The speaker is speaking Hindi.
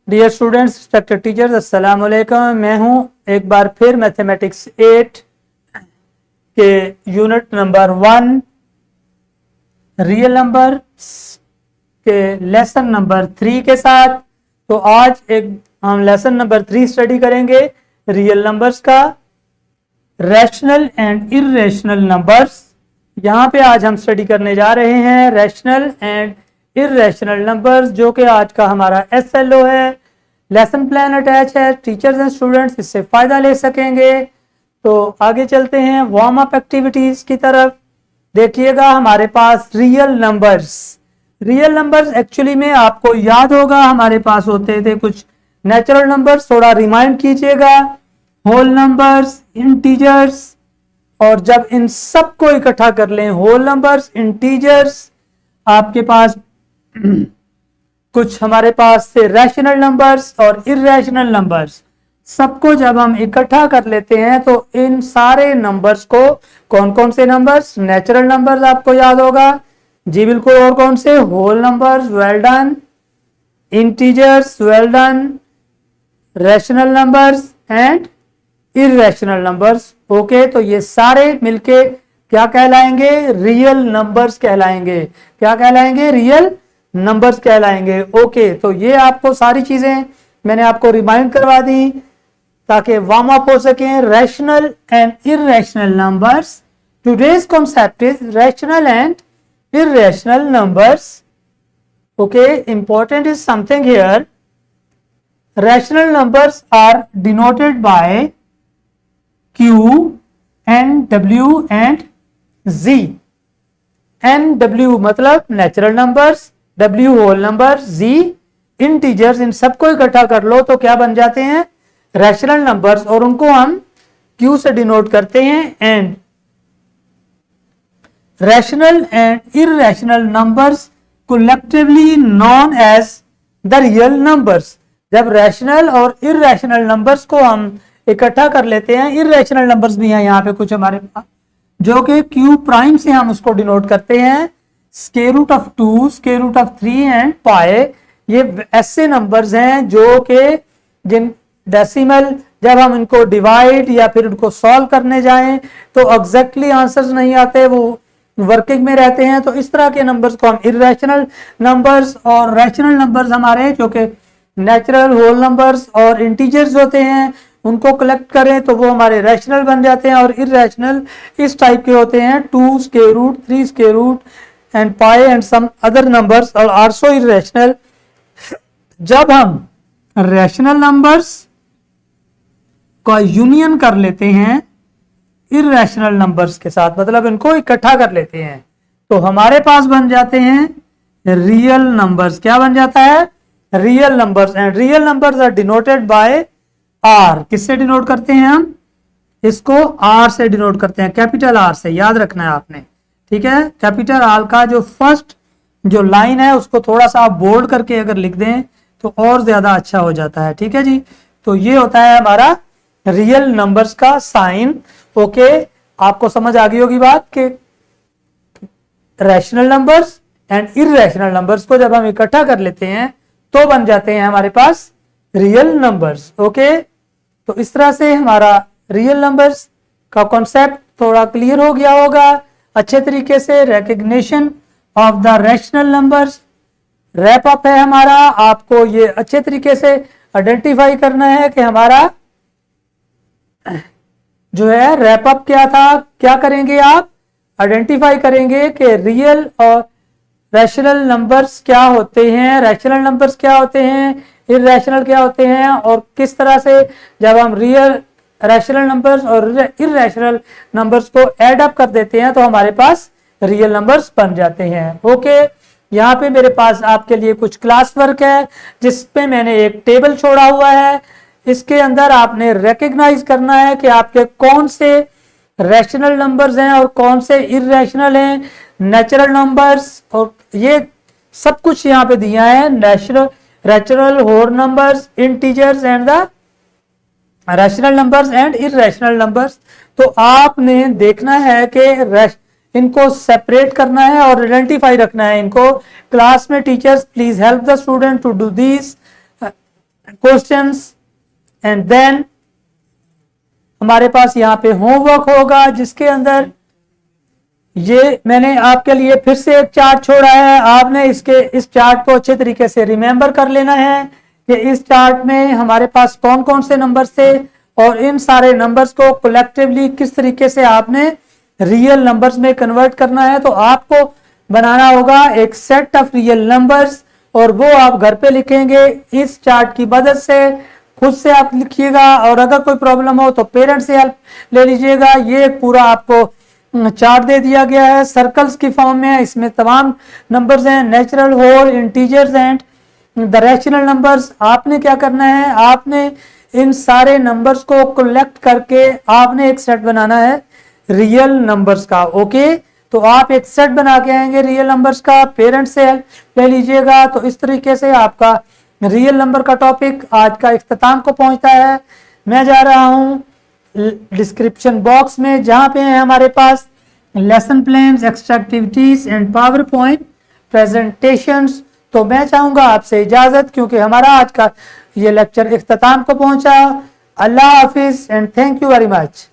डियर स्टूडेंट्स, रिस्पेक्टेड टीचर्स, अस्सलाम वालेकुम। मैं हूं एक बार फिर मैथमेटिक्स 8 के यूनिट नंबर 1 रियल नंबर के लेसन नंबर 3 के साथ। तो आज हम लेसन नंबर 3 स्टडी करेंगे रियल नंबर्स का, रैशनल एंड इर्रेशनल नंबर्स। यहाँ पे आज हम स्टडी करने जा रहे हैं रैशनल एंड इर्रेशनल नंबर्स, जो कि आज का हमारा SLO है। लेसन प्लान अटैच है, टीचर्स एंड स्टूडेंट्स इससे फायदा ले सकेंगे। तो आगे चलते हैं वार्म अप एक्टिविटीज की तरफ। देखिएगा हमारे पास रियल नंबर्स एक्चुअली में आपको याद होगा हमारे पास होते थे कुछ नेचुरल नंबर्स, थोड़ा रिमाइंड कीजिएगा। होल नंबर्स, इंटीजर्स, और जब इन सबको इकट्ठा कर लें, होल नंबर्स, इंटीजर्स, आपके पास कुछ हमारे पास से रैशनल नंबर्स और इर्रेशनल नंबर्स, सबको जब हम इकट्ठा कर लेते हैं तो इन सारे नंबर्स को, कौन कौन से नंबर्स? नेचुरल नंबर्स आपको याद होगा जी, बिल्कुल। और कौन से? Whole numbers, well done. Integers, well done. Rational numbers and irrational numbers. Okay, तो ये सारे मिलके क्या कहलाएंगे? रियल नंबर्स कहलाएंगे। क्या कहलाएंगे? रियल नंबर्स कहलाएंगे। ओके, तो ये आपको सारी चीजें मैंने आपको रिमाइंड करवा दी ताकि वार्म अप हो सके। Rational and irrational numbers, today's concept is rational and irrational numbers. Okay, important is something here. Rational numbers are denoted by Q, N, W and Z। NW मतलब natural numbers, W whole number, Z integers. इन सबको इकट्ठा कर लो तो क्या बन जाते हैं? रैशनल नंबर्स, और उनको हम Q से डिनोट करते हैं। And rational and irrational numbers collectively known as the real numbers. जब रैशनल और इर्रेशनल नंबर्स को हम इकट्ठा कर लेते हैं, इर्रेशनल नंबर्स भी हैं यहाँ पे कुछ हमारे पास, जो कि Q प्राइम से हम उसको डिनोट करते हैं। Square root of 2, square root of 3 and pi, ये ऐसे नंबर्स हैं जो कि जिन डेसिमल, जब हम इनको डिवाइड या फिर उनको सॉल्व करने जाएं तो एग्जैक्टली आंसर्स नहीं आते, वो वर्किंग में रहते हैं। तो इस तरह के नंबर्स को हम इर्रेशनल नंबर्स, और रैशनल नंबर्स हमारे जो कि नेचुरल, होल नंबर्स और इंटीजर्स होते हैं, उनको कलेक्ट करें तो वो हमारे रैशनल बन जाते हैं। और इर्रेशनल इस टाइप के होते हैं 2 square root, 3 square root and pi and some other numbers और आल्सो इर्रेशनल। जब हम रैशनल नंबर्स का यूनियन कर लेते हैं इर्रेशनल नंबर्स के साथ, मतलब इनको इकट्ठा कर लेते हैं, तो हमारे पास बन जाते हैं रियल नंबर्स। क्या बन जाता है? Real numbers. And real numbers are denoted by R। किससे डिनोट करते हैं हम? इसको R से डिनोट करते हैं, कैपिटल R से। याद रखना है आपने, ठीक है। कैपिटल R का जो फर्स्ट जो लाइन है उसको थोड़ा सा आप बोल्ड करके अगर लिख दें तो और ज्यादा अच्छा हो जाता है, ठीक है जी। तो ये होता है हमारा रियल नंबर्स का साइन। ओके, आपको समझ आ गई होगी बात कि rational numbers and irrational numbers को जब हम इकट्ठा कर लेते हैं तो बन जाते हैं हमारे पास रियल नंबर्स। ओके, तो इस तरह से हमारा रियल नंबर्स का कॉन्सेप्ट थोड़ा क्लियर हो गया होगा अच्छे तरीके से। Recognition of the rational numbers wrap up है हमारा। आपको ये अच्छे तरीके से आइडेंटिफाई करना है कि हमारा जो है रैप अप क्या था। क्या करेंगे आप? आइडेंटिफाई करेंगे कि रियल और रैशनल नंबर्स क्या होते हैं, रैशनल नंबर्स क्या होते हैं, इर्रेशनल क्या होते हैं, और किस तरह से जब हम रियल रैशनल नंबर्स और इर्रेशनल नंबर्स को ऐड अप कर देते हैं तो हमारे पास रियल नंबर्स बन जाते हैं। ओके, यहाँ पे मेरे पास आपके लिए कुछ क्लास वर्क है जिसपे मैंने एक टेबल छोड़ा हुआ है। इसके अंदर आपने रिकग्नाइज करना है कि आपके कौन से रैशनल नंबर्स हैं और कौन से इर्रेशनल हैं, नेचुरल नंबर्स, और ये सब कुछ यहाँ पे दिया है। Rational, whole numbers, integers and the rational numbers and irrational numbers. तो आपने देखना है कि इनको सेपरेट करना है और आइडेंटिफाई रखना है इनको। क्लास में teachers please help the student to do this questions and then हमारे पास यहाँ पे होमवर्क होगा, जिसके अंदर ये मैंने आपके लिए फिर से एक चार्ट छोड़ा है। आपने इस चार्ट को अच्छे तरीके से रिमेंबर कर लेना है कि इस चार्ट में हमारे पास कौन कौन से नंबर्स थे और इन सारे नंबर्स को कलेक्टिवली किस तरीके से आपने रियल नंबर्स में कन्वर्ट करना है। तो आपको बनाना होगा एक सेट ऑफ रियल नंबर्स और वो आप घर पे लिखेंगे इस चार्ट की मदद से। खुद से आप लिखिएगा और अगर कोई प्रॉब्लम हो तो पेरेंट्स से हेल्प ले लीजिएगा। ये पूरा आपको चार्ट दे दिया गया है, सर्कल्स की फॉर्म में है। इसमें तमाम नंबर्स हैं, natural, whole, integers and the rational numbers. आपने क्या करना है, आपने इन सारे नंबर्स को कलेक्ट करके आपने एक सेट बनाना है रियल नंबर्स का। ओके, तो आप एक सेट बना के आएंगे रियल नंबर्स का, पेरेंट्स से हेल्प ले लीजिएगा। तो इस तरीके से आपका रियल नंबर का टॉपिक आज का इख्तिताम को पहुंचता है। मैं जा रहा हूं डिस्क्रिप्शन बॉक्स में जहां पे है हमारे पास lesson plans, extra activities and PowerPoint presentations. तो मैं चाहूंगा आपसे इजाजत, क्योंकि हमारा आज का ये लेक्चर इख्तिताम को पहुंचा। अल्लाह हाफिज and thank you very much.